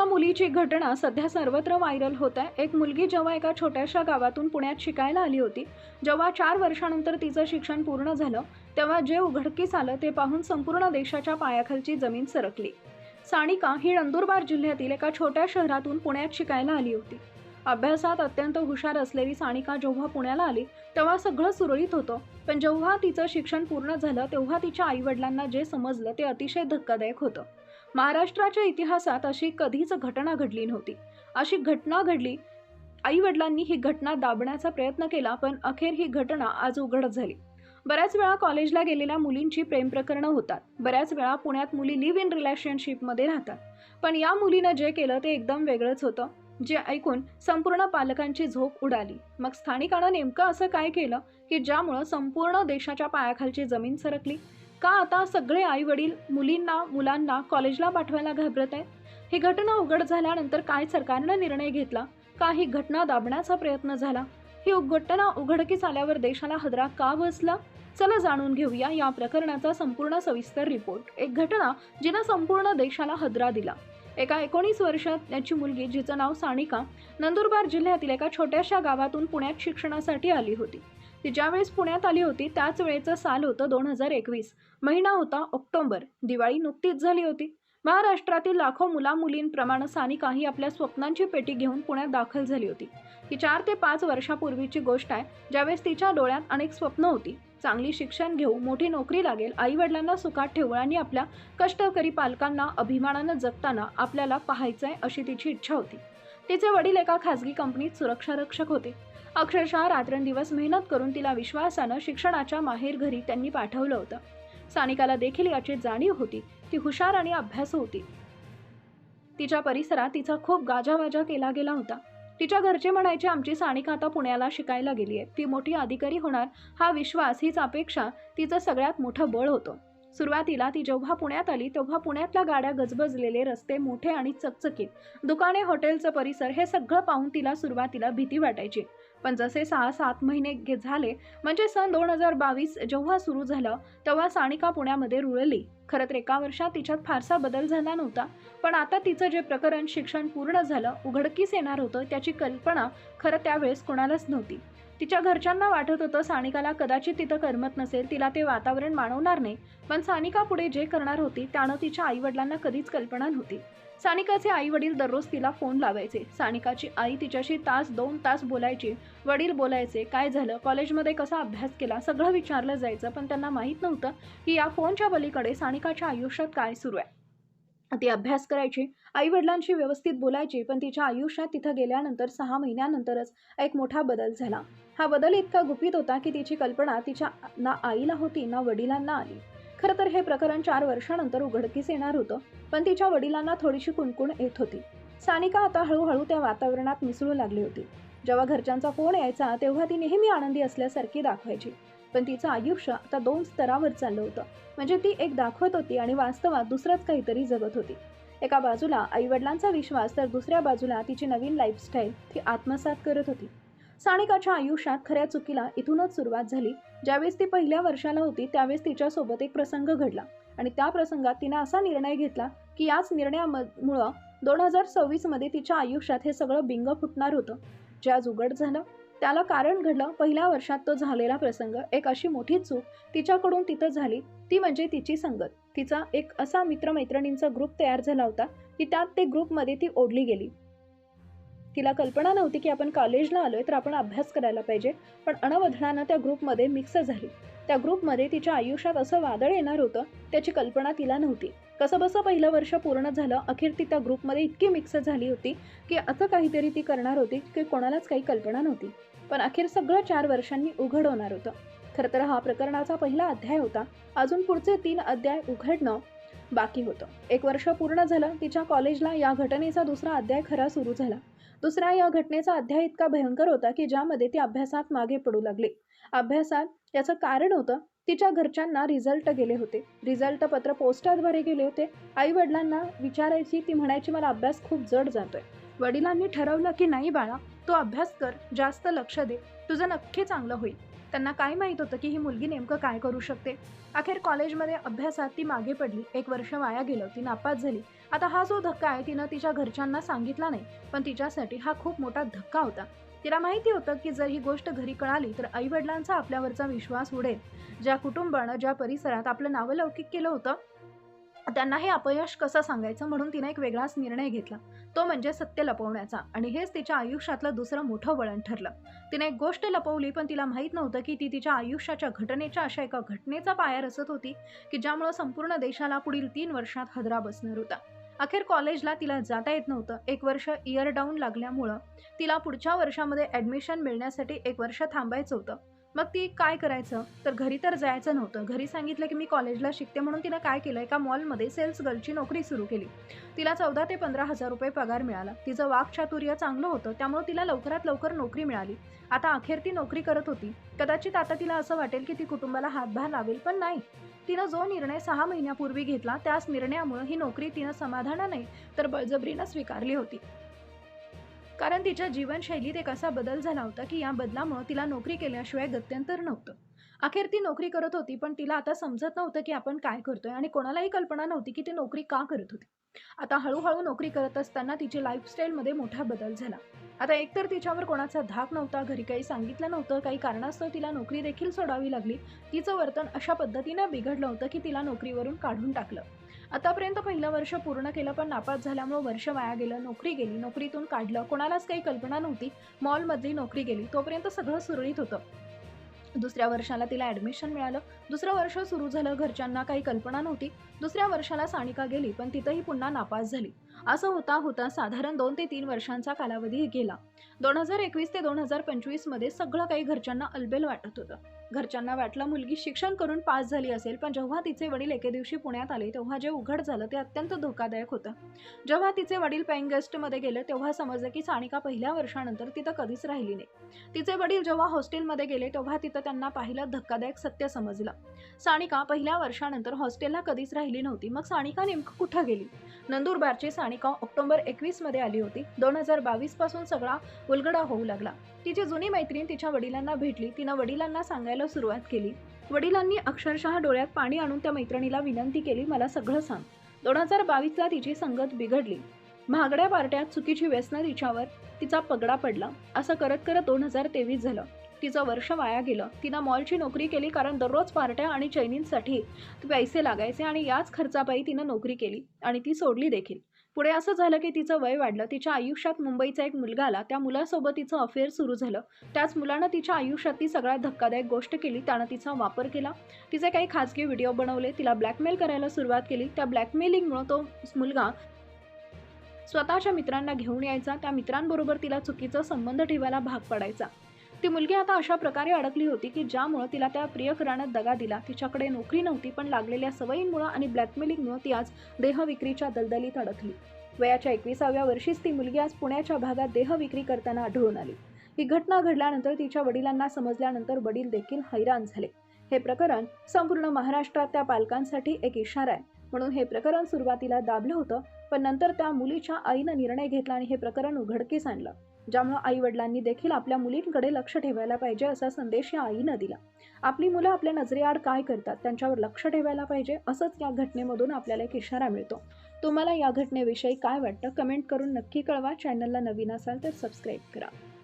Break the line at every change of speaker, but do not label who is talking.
एका मुलीची घटना सध्या सर्वत्र व्हायरल होत आहे। एक मुलगी जेव्हा एका छोट्याशा गावातून पुण्यात शिकायला आली होती, जेव्हा 4 वर्षांनंतर तिचं शिक्षण पूर्ण झालं, तेव्हा जे उघडकीस आलं ते पाहून संपूर्ण देशाच्या पायाखालची जमीन सरकली। सानिका ही नंदुरबार जिल्ह्यातील एका छोट्या शहरातून पुण्यात शिकायला आली होती। अभ्यासात अत्यंत हुशार असलेली सानिका जेव्हा पुण्याला आली, तेव्हा सगळं सुरळीत होतं। पण जेव्हा तिचं शिक्षण पूर्ण झालं, तेव्हा तिच्या आई-वडिलांना जे समजलं ते अतिशय धक्कादायक होतं। महाराष्ट्राच्या इतिहासात अशी कधीच घटना घडली नव्हती। अशी घटना घडली। आई-वडिलांनी ही घटना दाबण्याचा प्रयत्न केला, पण अखेर ही घटना आज उघड झाली। बऱ्याच वेळा कॉलेजला गेलेल्या मुलींची प्रेम प्रकरणं होतात। बऱ्याच वेळा पुण्यात मुली लिव्ह इन रिलेशनशिपमध्ये राहतात। पण या मुलीनं जे केलं ते एकदम वेगळंच होतं, जे ऐकून संपूर्ण पालकांची झोप उडाली। मग स्थानिकानं नेमकं असं काय केलं की ज्यामुळे संपूर्ण देशाच्या पायाखालची जमीन सरकली? का आता सगळे आई वडील मुलांना कॉलेजला पाठवायला घाबरत आहेत? ही घटना उघड झाल्यानंतर काय सरकारनं निर्णय घेतला? का ही घटना दाबण्याचा प्रयत्न झाला? ही घटना उघडकीस आल्यावर देशाला हादरा का बसला? चला जाणून घेऊया या प्रकरणाचा संपूर्ण सविस्तर रिपोर्ट। एक घटना जिनं संपूर्ण देशाला हादरा दिला। एका 19 वर्षाची मुलगी जिचं नाव सानिका नंदुरबार जिल्ह्यातील एका छोट्याशा गावातून पुण्यात शिक्षणासाठी आली होती। ती ज्यावेळेस पुण्यात आली होती त्याच वेळेचं साल होतं 2021। महिना होता ऑक्टोबर। दिवाळी नुकतीच झाली होती। महाराष्ट्रातील लाखो मुलींप्रमाणे सानिका ही आपल्या स्वप्नांची पेटी घेऊन पुण्यात दाखल झाली होती। ही 4 ते 5 वर्षापूर्वीची गोष्ट आहे, ज्यावेळेस तिच्या डोळ्यात अनेक स्वप्न होती। चांगली शिक्षण घेऊ, मोठी नोकरी लागेल, आई वडिलांना सुखात ठेवू आणि आपल्या कष्टकरी पालकांना अभिमानानं जगताना आपल्याला पाहायचंय अशी तिची इच्छा होती। तिचे वडील एका खासगी कंपनीत सुरक्षा रक्षक होते। अक्षरशः रात्रंदिवस मेहनत करून तिला विश्वासानं शिक्षणाच्या माहेरघरी त्यांनी पाठवलं होतं। सानिकाला देखील याची जाणीव होती। ती हुशार आणि अभ्यासू होती। तिच्या परिसरात तिचा खूप गाजावाजा केला गेला होता। तिच्या घरचे म्हणायचे, आमची सानिका आता पुण्याला शिकायला गेली आहे, ती मोठी अधिकारी होणार, हा विश्वास, हीच अपेक्षा तिचं सगळ्यात मोठं बळ होतं। सुरुवातीला ती जेव्हा पुण्यात आली तेव्हा पुण्यातल्या गाड्या, गजबजलेले रस्ते, मोठे आणि चकचकीत दुकाने, हॉटेलचं परिसर हे सगळं पाहून तिला सुरुवातीला भीती वाटायची। पण जसे 6-7 महिने झाले, म्हणजे सन 2022 जेव्हा सुरू झालं, तेव्हा सानिका पुण्यामध्ये रुळली। खरं तर एका वर्षात तिच्यात फारसा बदल झाला नव्हता, पण आता तिचं जे प्रकरण, शिक्षण पूर्ण झालं, उघडकीस येणार होतं, त्याची कल्पना खरं त्यावेळेस कोणालाच नव्हती। तिच्या घरच्यांना वाटत होतं सानिकाला कदाचित तिथं करमत नसेल, तिला ते वातावरण मानवणार नाही, पण सानिका पुढे जे करणार होती त्यानं तिच्या आईवडिलांना कधीच कल्पना नव्हती। सानिकाचे आई वडील दररोज तिला फोन लावायचे। सानिकाची आई तिच्याशी तास 2 तास बोलायची। वडील बोलायचे, काय झालं, कॉलेजमध्ये कसा अभ्यास केला, सगळं विचारलं जायचं, पण त्यांना माहीत नव्हतं की या फोनच्या पलीकडे सानिकाच्या आयुष्यात काय सुरू आहे। ती अभ्यास करायची, आई वडिलांशी व्यवस्थित बोलायची, पण तिच्या आयुष्यात तिथं गेल्यानंतर 6 महिन्यानंतरच एक मोठा बदल झाला। हा बदल इतका गुपित होता की तिची कल्पना तिच्या ना आईला होती ना वडिलांना आली। खरं तर हे प्रकरण 4 वर्षांनंतर उघडकीस येणार होतं, पण तिच्या वडिलांना थोडीशी कुणकुण येत होती। सानिका आता हळूहळू त्या वातावरणात मिसळू लागली होती। जेव्हा घरच्यांचा फोन यायचा तेव्हा ती नेहमी आनंदी असल्यासारखी दाखवायची, पण तिचं आयुष्य आता 2 स्तरावर चाललं होतं। म्हणजे ती एक दाखवत होती आणि वास्तवात दुसरंच काहीतरी जगत होती। एका बाजूला आई वडिलांचा विश्वास, तर दुसऱ्या बाजूला तिची नवीन लाईफस्टाईल ती आत्मसात करत होती। सानिकाच्या आयुष्यात खऱ्या चुकीला इथूनच सुरुवात झाली। ज्यावेळेस ती पहिल्या वर्षाला होती त्यावेळेस तिच्यासोबत एक प्रसंग घडला आणि त्या प्रसंगात तिने असा निर्णय घेतला की याच निर्णयामुळं 2026 मध्ये तिच्या आयुष्यात हे सगळं बिंग फुटणार होतं, जे आज उघड झालं। त्याला कारण घडलं पहिल्या वर्षात तो झालेला प्रसंग। एक अशी मोठी चूक तिच्याकडून तिथं झाली, ती म्हणजे तिची संगत। तिचा एक असा मित्रमैत्रिणींचा ग्रुप तयार झाला होता की त्यात ते ग्रुपमध्ये ती ओढली गेली। तिला कल्पना नव्हती की आपण कॉलेजला आलोय तर आपण अभ्यास करायला पाहिजे, पण अनवधनानं त्या ग्रुपमध्ये मिक्स झाली। त्या ग्रुपमध्ये तिच्या आयुष्यात असं वादळ येणार होतं, त्याची कल्पना तिला नव्हती। कसंबसं पहिलं वर्ष पूर्ण झालं, अखेर ती त्या ग्रुपमध्ये इतकी मिक्स झाली होती की असं काहीतरी ती करणार होती की कोणालाच काही कल्पना नव्हती, पण अखेर सगळं 4 वर्षांनी उघड होणार होतं। खरं तर हा प्रकरणाचा पहिला अध्याय होता। अजून पुढचे 3 अध्याय उघडणं बाकी होतं। 1 वर्ष पूर्ण झालं तिच्या कॉलेजला, या घटनेचा दुसरा अध्याय खरा सुरू झाला। दुसऱ्या या घटनेचा अध्याय इतका भयंकर होता की ज्यामध्ये ती अभ्यासात मागे पडू लागली। अभ्यासात याचं कारण होतं तिच्या घरच्यांना रिझल्ट गेले होते। रिझल्ट पत्र पोस्टाद्वारे गेले होते। आई वडिलांना विचारायची, ती म्हणायची मला अभ्यास खूप जड जातोय। वडिलांनी ठरवलं की नाही बाळा, तू अभ्यास कर, जास्त लक्ष दे, तुझं नक्की चांगलं होईल। त्यांना काय माहीत होतं की ही मुलगी नेमकं काय करू शकते. अखेर कॉलेजमध्ये अभ्यासात ती मागे पडली. 1 वर्ष वाया गेलं. ती नापास झाली. आता हा जो धक्का आहे तिनं तिच्या घरच्यांना सांगितला नाही, पण तिच्यासाठी हा खूप मोठा धक्का होता. तिला माहिती होतं की जर ही गोष्ट घरी कळाली तर आई-वडिलांचा आपल्यावरचा विश्वास उडेल. ज्या कुटुंबानं, ज्या परिसरात आपलं नावलौकिक केलं होतं, त्यांना हे अपयश कसं सांगायचं, म्हणून तिने एक वेगळाच निर्णय घेतला. तो म्हणजे सत्य लपवण्याचा, आणि हेच तिच्या आयुष्यातलं दुसरं मोठं वळण ठरलं. तिने एक गोष्ट लपवली, पण तिला माहीत नव्हतं की ती तिच्या आयुष्याच्या घटनेच्या अशा एका घटनेचा पाया रचत होती की ज्यामुळे संपूर्ण देशाला पुढील 3 वर्षात हादरा बसणार होता. अखेर कॉलेजला तिला जाता येत नव्हतं. 1 वर्ष इयर डाऊन लागल्यामुळं तिला पुढच्या वर्षामध्ये ॲडमिशन मिळण्यासाठी 1 वर्ष थांबायचं होतं. मग ती काय करायचं? तर घरी तर जायचं नव्हतं. घरी सांगितलं की मी कॉलेजला शिकते, म्हणून तिनं काय केलं, एका मॉलमध्ये सेल्स गर्लची नोकरी सुरू केली. तिला 14 ते 15,000 रुपये पगार मिळाला. तिचं वाक्चातुर्य चांगलं होतं, त्यामुळे तिला लवकरात लवकर नोकरी मिळाली. आता अखेर ती नोकरी करत होती. कदाचित आता तिला असं वाटेल की ती कुटुंबाला हातभार लावेल, पण नाही. तिनं जो निर्णय 6 महिन्यापूर्वी घेतला, त्याच निर्णयामुळे ही नोकरी तिनं समाधानाने तर बळजबरीनं स्वीकारली होती. कारण तिच्या जीवनशैलीत एक असा बदल झाला होता की या बदलामुळे तिला नोकरी केल्याशिवाय गत्यंतर नव्हतं. अखेर ती नोकरी करत होती, पण तिला आता समजत नव्हतं की आपण काय करतोय, आणि कोणालाही कल्पना नव्हती की ती नोकरी का करत होती. आता हळूहळू नोकरी करत असताना तिची लाईफस्टाईलमध्ये मोठा बदल झाला. आता एकतर तिच्यावर कोणाचा धाक नव्हता, घरी काही सांगितलं नव्हतं, काही कारणास्तव तिला नोकरी देखील सोडावी लागली. तिचं वर्तन अशा पद्धतीने बिघडलं होतं की तिला नोकरीवरून काढून टाकलं. आतापर्यंत पहिलं वर्ष पूर्ण केलं, पण नापास झाल्यामुळे वर्ष वाया गेलं. नोकरी गेली, नोकरीतून काढलं, कोणालाच काही कल्पना नव्हती. मॉलमधली नोकरी गेली. तोपर्यंत सगळं सुरळीत होतं. दुसऱ्या वर्षाला तिला ॲडमिशन मिळालं. दुसरं वर्ष सुरू झालं. घरच्यांना काही कल्पना नव्हती. दुसऱ्या वर्षाला सानिका गेली, पण तिथंही पुन्हा नापास झाली. असं होता होता साधारण 2 ते 3 वर्षांचा कालावधी गेला. 2021 ते 2025 मध्ये सगळं काही घरच्यांना अलबेल वाटत होतं. घरच्यांना वाटलं मुलगी शिक्षण करून पास झाली असेल, पण जेव्हा तिचे वडील एके दिवशी पुण्यात आले, तेव्हा जे उघड झालं ते अत्यंत धोकादायक होतं. जेव्हा तिचे वडील पेइंग गेस्टमध्ये गेले, तेव्हा समजलं की सानिका पहिल्या वर्षानंतर तिथं कधीच राहिली नाही. तिचे वडील जेव्हा हॉस्टेलमध्ये गेले, तेव्हा तिथं त्यांना पाहिलं धक्कादायक सत्य समजलं. सानिका पहिल्या वर्षानंतर हॉस्टेलला कधीच राहिली नव्हती. मग सानिका नेमकं कुठं गेली? नंदुरबारची सानिका ऑक्टोबर 21 मध्ये आली होती. 2022 पासून सगळा उलगडा होऊ लागला. तिची जुनी मैत्रीण तिच्या वडिलांना भेटली. तिनं वडिलांना सांगायला सुरुवात केली. वडिलांनी अक्षरशः डोळ्यात पाणी आणून त्या मैत्रिणीला विनंती केली, मला सगळं सांग. 2022 ला तिची संगत बिघडली. महागड्या पार्ट्यात चुकीची व्यसनं तिच्यावर, तिचा पगडा पडला. असं करत करत 2023 झालं. तिचं वर्ष वाया गेलं. तिनं मॉलची नोकरी केली, कारण दररोज पार्ट्या आणि चैनींसाठी पैसे लागायचे, आणि याच खर्चापायी तिनं नोकरी केली आणि ती सोडली देखील. पुढे असं झालं की तिचं वय वाढलं. तिच्या आयुष्यात मुंबईचा एक मुलगा आला. त्या मुलासोबत तिचं अफेअर सुरू झालं. त्याच मुलानं तिच्या आयुष्यातली सगळ्यात धक्कादायक गोष्ट केली. त्यानं तिचा वापर केला. तिचे काही खाजगी व्हिडिओ बनवले. तिला ब्लॅकमेल करायला सुरुवात केली. त्या ब्लॅकमेलिंगमुळे तो मुलगा स्वतःच्या मित्रांना घेऊन यायचा. त्या मित्रांबरोबर तिला चुकीचा संबंध ठेवायला भाग पडायचा. ती मुलगी आता अशा प्रकारे अडकली होती की ज्यामुळे तिला त्या प्रियकरानं दगा दिला. तिच्याकडे नोकरी नव्हती, पण लागलेल्या सवयींमुळे आणि ब्लॅकमेलिंगमुळे ती आज देहविक्रीच्या दलदलीत अडकली. वयाच्या 21व्या वर्षीच ती मुलगी आज पुण्याच्या भागात देहविक्री करताना आढळून आली. ही घटना घडल्यानंतर तिच्या वडिलांना समजल्यानंतर वडील देखील हैराण झाले. हे प्रकरण संपूर्ण महाराष्ट्रात त्या पालकांसाठी एक इशारा आहे. म्हणून हे प्रकरण सुरुवातीला दाबलं होतं, पण नंतर त्या मुलीच्या आईनं निर्णय घेतला आणि हे प्रकरण उघडकीस आणलं. ज्यामुळे आई वडिलांनी देखील आपल्या मुलींकडे लक्ष ठेवायला पाहिजे, असा संदेश या आईनं दिला. आपली मुलं आपल्या नजरेआड काय करतात त्यांच्यावर लक्ष ठेवायला पाहिजे, असंच या घटनेमधून आपल्याला एक इशारा मिळतो. तुम्हाला या घटनेविषयी काय वाटतं, कमेंट करून नक्की कळवा. चॅनलला नवीन असाल तर सबस्क्राईब करा.